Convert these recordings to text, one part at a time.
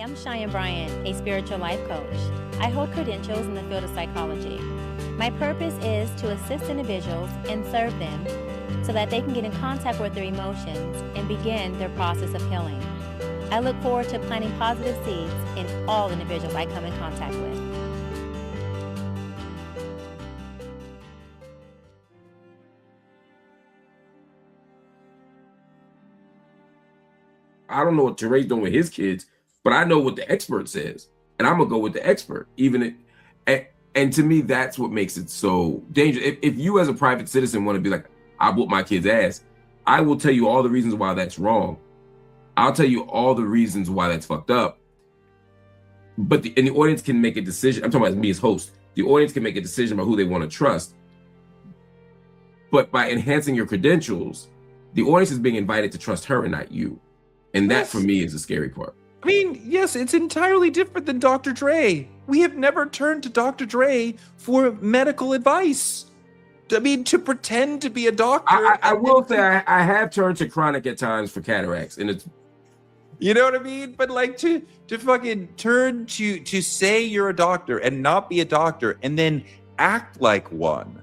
I'm Cheyenne Bryant, a spiritual life coach. I hold credentials in the field of psychology. My purpose is to assist individuals and serve them so that they can get in contact with their emotions and begin their process of healing. I look forward to planting positive seeds in all individuals I come in contact with. I don't know what Teray's doing with his kids, but I know what the expert says, and I'm gonna go with the expert. And to me, that's what makes it so dangerous. If you, as a private citizen, want to be like, I whoop my kid's ass, I will tell you all the reasons why that's wrong. I'll tell you all the reasons why that's fucked up. But the audience can make a decision. I'm talking about me as host. The audience can make a decision about who they want to trust. But by enhancing your credentials, the audience is being invited to trust her and not you. And that, for me, is the scary part. I mean, yes, it's entirely different than Dr. Dre. We have never turned to Dr. Dre for medical advice. I mean, to pretend to be a doctor. I will say I have turned to chronic at times for cataracts, and it's, you know what I mean? But like to fucking turn to say you're a doctor and not be a doctor and then act like one.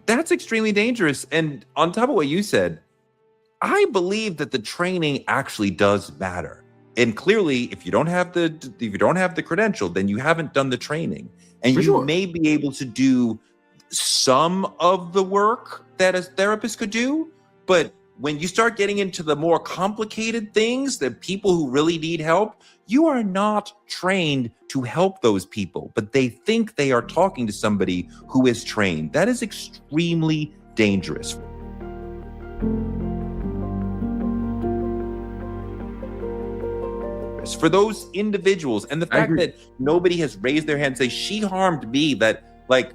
That's extremely dangerous. And on top of what you said, I believe that the training actually does matter. And clearly, if you don't have the credential, then you haven't done the training. And you may be able to do some of the work that a therapist could do, but when you start getting into the more complicated things, the people who really need help, you are not trained to help those people, but they think they are talking to somebody who is trained. That is extremely dangerous. For those individuals, and the fact that nobody has raised their hand and say, she harmed me, that like,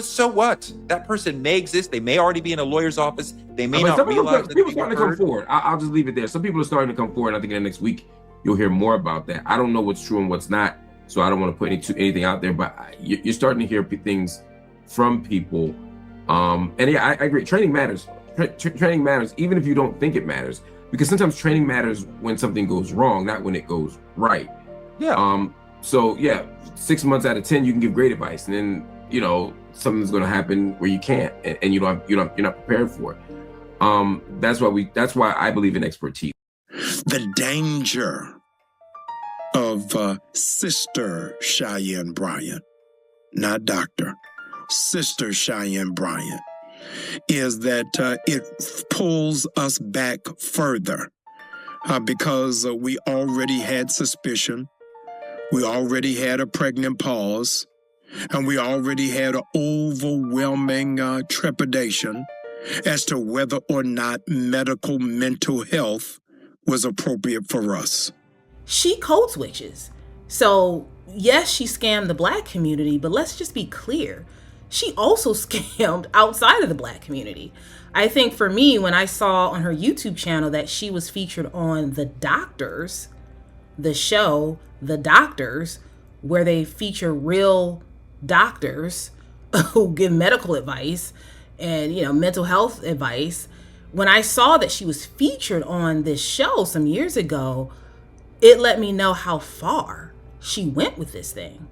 so what? That person may exist. They may already be in a lawyer's office. They may not realize that people are starting to come forward. I'll just leave it there. Some people are starting to come forward. I think in the next week, you'll hear more about that. I don't know what's true and what's not, so I don't want to put anything out there, but you're starting to hear things from people. And yeah, I agree. Training matters. Training matters, even if you don't think it matters. Because sometimes training matters when something goes wrong, not when it goes right. Yeah. So yeah, 6 months out of 10, you can give great advice, and then something's going to happen where you can't, and you're not prepared for it. That's why I believe in expertise. The danger of Sister Cheyenne Bryant, not Doctor, Sister Cheyenne Bryant, is that it pulls us back further because we already had suspicion, we already had a pregnant pause, and we already had an overwhelming trepidation as to whether or not medical mental health was appropriate for us. She code switches. So yes, she scammed the Black community, but let's just be clear. She also scammed outside of the Black community. I think for me, when I saw on her YouTube channel that she was featured on The Doctors, the show The Doctors, where they feature real doctors who give medical advice and, mental health advice. When I saw that she was featured on this show some years ago, it let me know how far she went with this thing.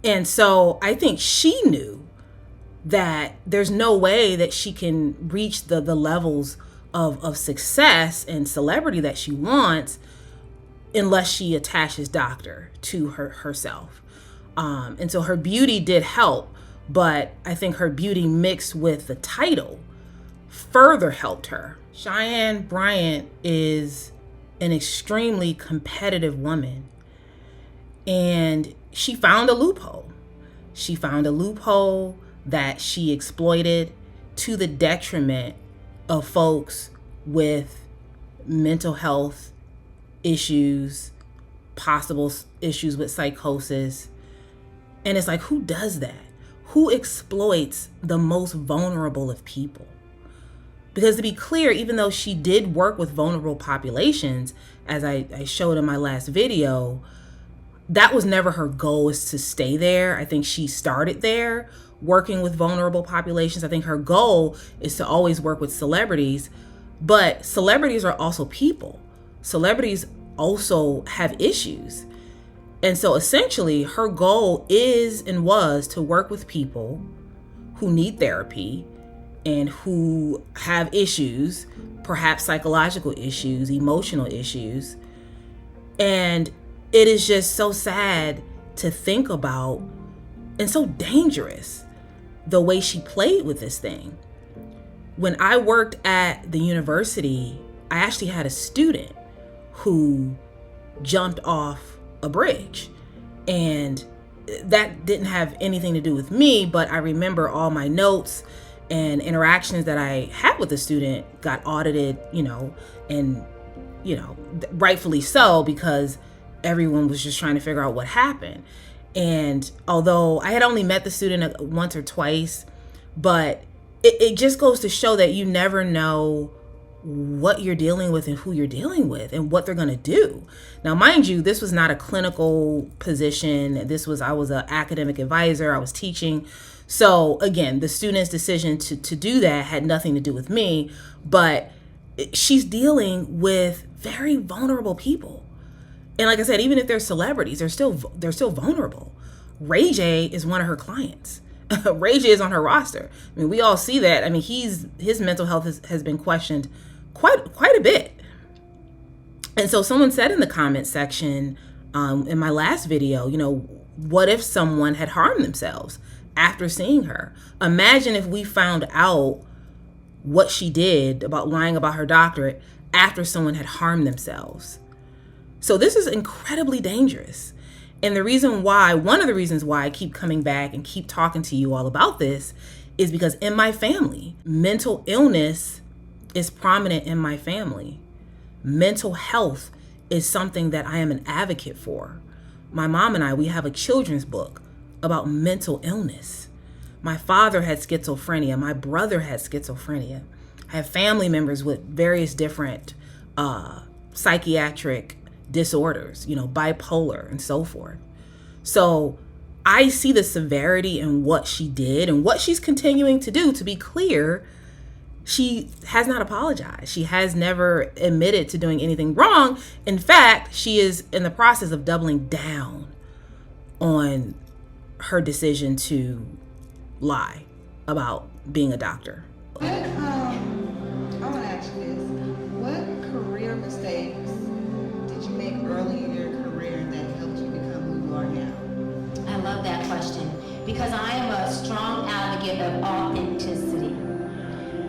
And so I think she knew that there's no way that she can reach the levels of success and celebrity that she wants unless she attaches doctor to herself. And so her beauty did help, but I think her beauty mixed with the title further helped her. Cheyenne Bryant is an extremely competitive woman, and she found a loophole. She found a loophole that she exploited to the detriment of folks with mental health issues, possible issues with psychosis. And it's like, who does that? Who exploits the most vulnerable of people? Because to be clear, even though she did work with vulnerable populations, as I showed in my last video, that was never her goal, is to stay there. I think she started there working with vulnerable populations. I think her goal is to always work with celebrities, but celebrities are also people. Celebrities also have issues. And so essentially her goal is and was to work with people who need therapy and who have issues, perhaps psychological issues, emotional issues. And it is just so sad to think about and so dangerous the way she played with this thing. When I worked at the university, I actually had a student who jumped off a bridge, and that didn't have anything to do with me, but I remember all my notes and interactions that I had with the student got audited, and rightfully so, because everyone was just trying to figure out what happened. And although I had only met the student once or twice, but it just goes to show that you never know what you're dealing with and who you're dealing with and what they're going to do. Now, mind you, this was not a clinical position. I was an academic advisor. I was teaching. So again, the student's decision to do that had nothing to do with me, but she's dealing with very vulnerable people. And like I said, even if they're celebrities, they're still vulnerable. Ray J is one of her clients. Ray J is on her roster. I mean, we all see that. I mean, his mental health has been questioned quite a bit. And so someone said in the comment section in my last video, what if someone had harmed themselves after seeing her? Imagine if we found out what she did about lying about her doctorate after someone had harmed themselves. So this is incredibly dangerous. And one of the reasons why I keep coming back and keep talking to you all about this is because in my family, mental illness is prominent in my family. Mental health is something that I am an advocate for. My mom and I, we have a children's book about mental illness. My father had schizophrenia. My brother had schizophrenia. I have family members with various different psychiatric disorders, bipolar and so forth. So I see the severity in what she did and what she's continuing to do. To be clear, she has not apologized. She has never admitted to doing anything wrong. In fact, she is in the process of doubling down on her decision to lie about being a doctor. I want to ask you this. What career mistakes did you make early in your career that helped you become who you are now? I love that question because I am a strong advocate of authenticity.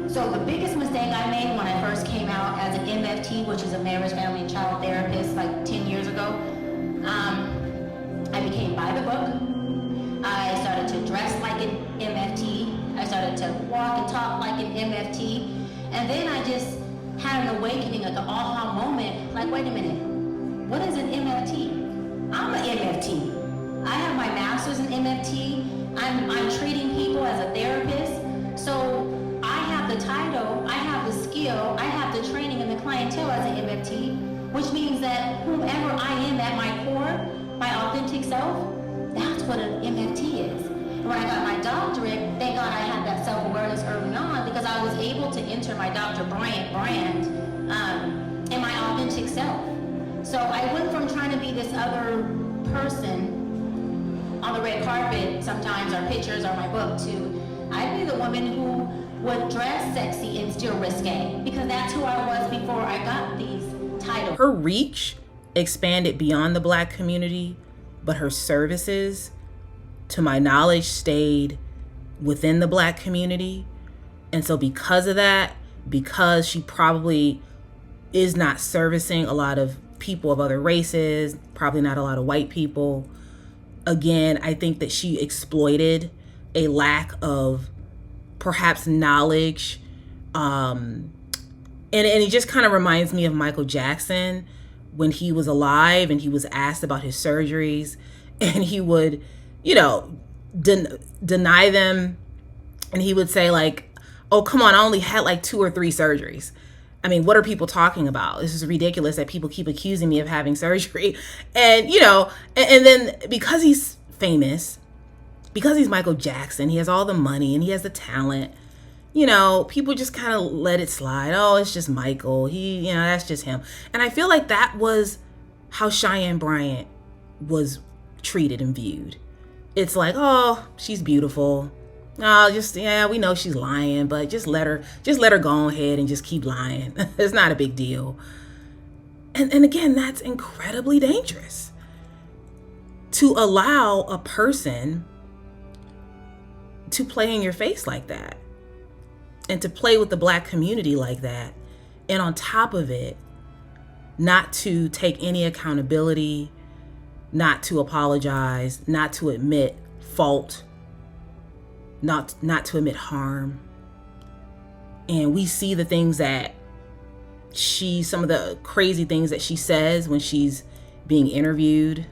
So the biggest mistake I made when I first came out as an MFT, which is a marriage, family, and child therapist, like 10 years ago, I became by the book. I started to dress like an MFT. I started to walk and talk like an MFT. And then I just had an awakening, like an aha moment, like, wait a minute, what is an MFT? I'm an MFT. I have my master's in MFT. I'm treating people as a therapist. So I have the title, I have the skill, I have the training and the clientele as an MFT, which means that whomever I am at my core, my authentic self, that's what an MFT is. And when I got my doctorate, thank God I had that self-awareness early on because I was able to enter my Dr. Bryant brand in my authentic self. So I went from trying to be this other person on the red carpet sometimes, or pictures, or my book, to I'd be the woman who would dress sexy and still risque, because that's who I was before I got these titles. Her reach expanded beyond the Black community, but her services, to my knowledge, stayed within the Black community. And so because of that, because she probably is not servicing a lot of people of other races, probably not a lot of white people, again, I think that she exploited a lack of perhaps knowledge. And it just kind of reminds me of Michael Jackson when he was alive and he was asked about his surgeries, and he would, deny them. And he would say like, oh, come on, I only had like 2 or 3 surgeries. I mean, what are people talking about? This is ridiculous that people keep accusing me of having surgery. And, and then because he's famous, because he's Michael Jackson, he has all the money and he has the talent, people just kind of let it slide. Oh, it's just Michael. That's just him. And I feel like that was how Cheyenne Bryant was treated and viewed. It's like, oh, she's beautiful. Oh, we know she's lying, but just let her go ahead and just keep lying. It's not a big deal. And again, that's incredibly dangerous. To allow a person to play in your face like that and to play with the Black community like that. And on top of it, not to take any accountability, not to apologize, not to admit fault, not to admit harm. And we see the things that some of the crazy things that she says when she's being interviewed.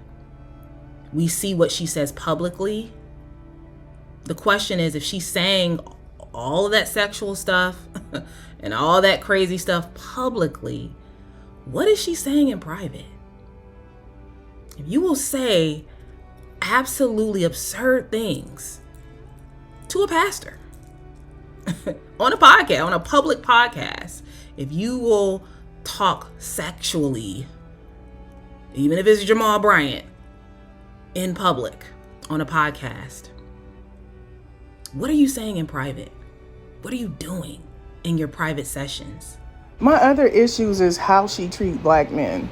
We see what she says publicly. The question is, if she's saying all of that sexual stuff and all that crazy stuff publicly, what is she saying in private? If you will say absolutely absurd things to a pastor on a podcast, on a public podcast, if you will talk sexually, even if it's Jamal Bryant, in public on a podcast, what are you saying in private? What are you doing in your private sessions? My other issues is how she treats Black men.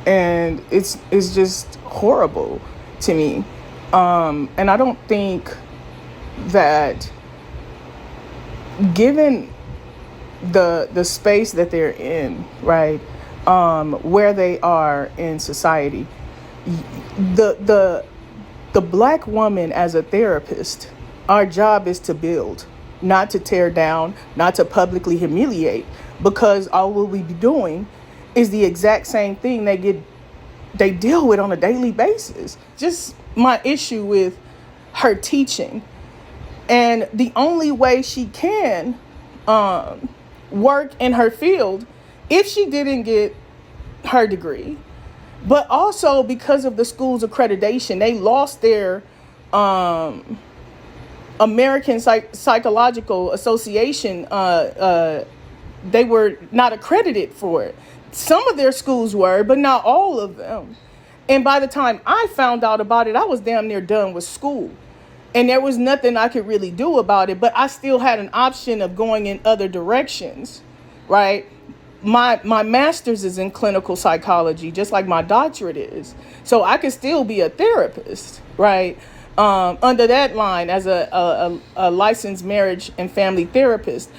And it's just horrible to me. And I don't think that, given the space that they're in, right, where they are in society, the Black woman as a therapist, our job is to build, not to tear down, not to publicly humiliate, because all we'll be doing is the exact same thing they deal with on a daily basis. Just my issue with her teaching. And the only way she can work in her field, if she didn't get her degree, but also because of the school's accreditation, they lost their American Psychological Association. They were not accredited for it. Some of their schools were, but not all of them. And by the time I found out about it, I was damn near done with school. And there was nothing I could really do about it, but I still had an option of going in other directions, right? My master's is in clinical psychology, just like my doctorate is. So I could still be a therapist, right? Under that line as a licensed marriage and family therapist.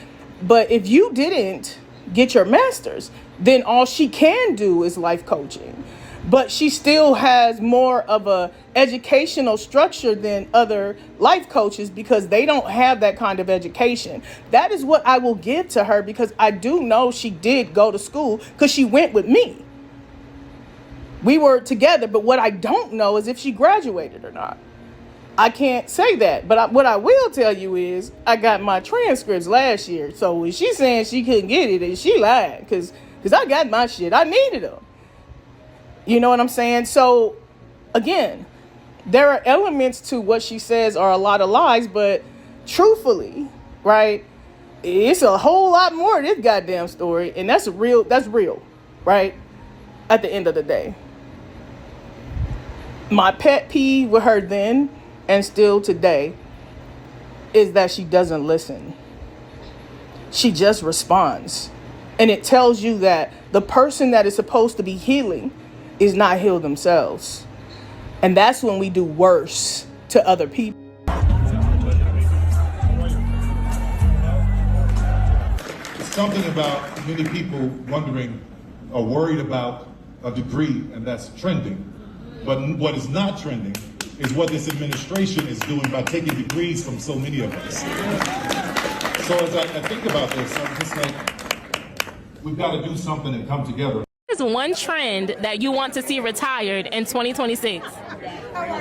But if you didn't get your master's, then all she can do is life coaching. But she still has more of a educational structure than other life coaches because they don't have that kind of education. That is what I will give to her, because I do know she did go to school because she went with me. We were together, but what I don't know is if she graduated or not. I can't say that, but what I will tell you is I got my transcripts last year. So when she's saying she couldn't get it, and she lied, because I got my shit. I needed them. You know what I'm saying? So again, there are elements to what she says are a lot of lies, but truthfully, right, it's a whole lot more to this goddamn story, and that's real, right? At the end of the day. My pet peeve with her then and still today is that she doesn't listen. She just responds. And it tells you that the person that is supposed to be healing is not healed themselves. And that's when we do worse to other people. Something about many people wondering or worried about a degree, and that's trending. But what is not trending is what this administration is doing by taking degrees from so many of us. So as I think about this, I'm just like, we've got to do something and come together. What is one trend that you want to see retired in 2026?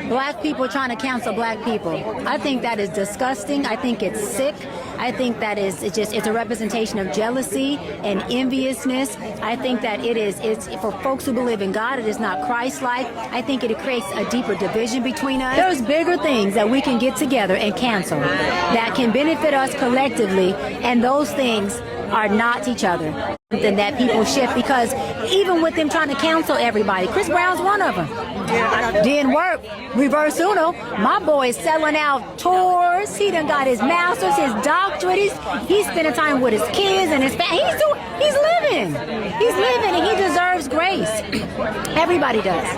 Black people trying to cancel black people. I think that is disgusting. I think it's sick. I think that it's a representation of jealousy and enviousness. I think that it's for folks who believe in God, it is not Christ-like. I think it creates a deeper division between us. There's bigger things that we can get together and cancel that can benefit us collectively, and those things are not each other. Then that people shift, because even with them trying to counsel everybody. Chris Brown's one of them. Didn't work. Reverse Uno. My boy is selling out tours. He done got his master's, his doctorate. He's spending time with his kids and his family. He's living. He's living, and he deserves grace. Everybody does.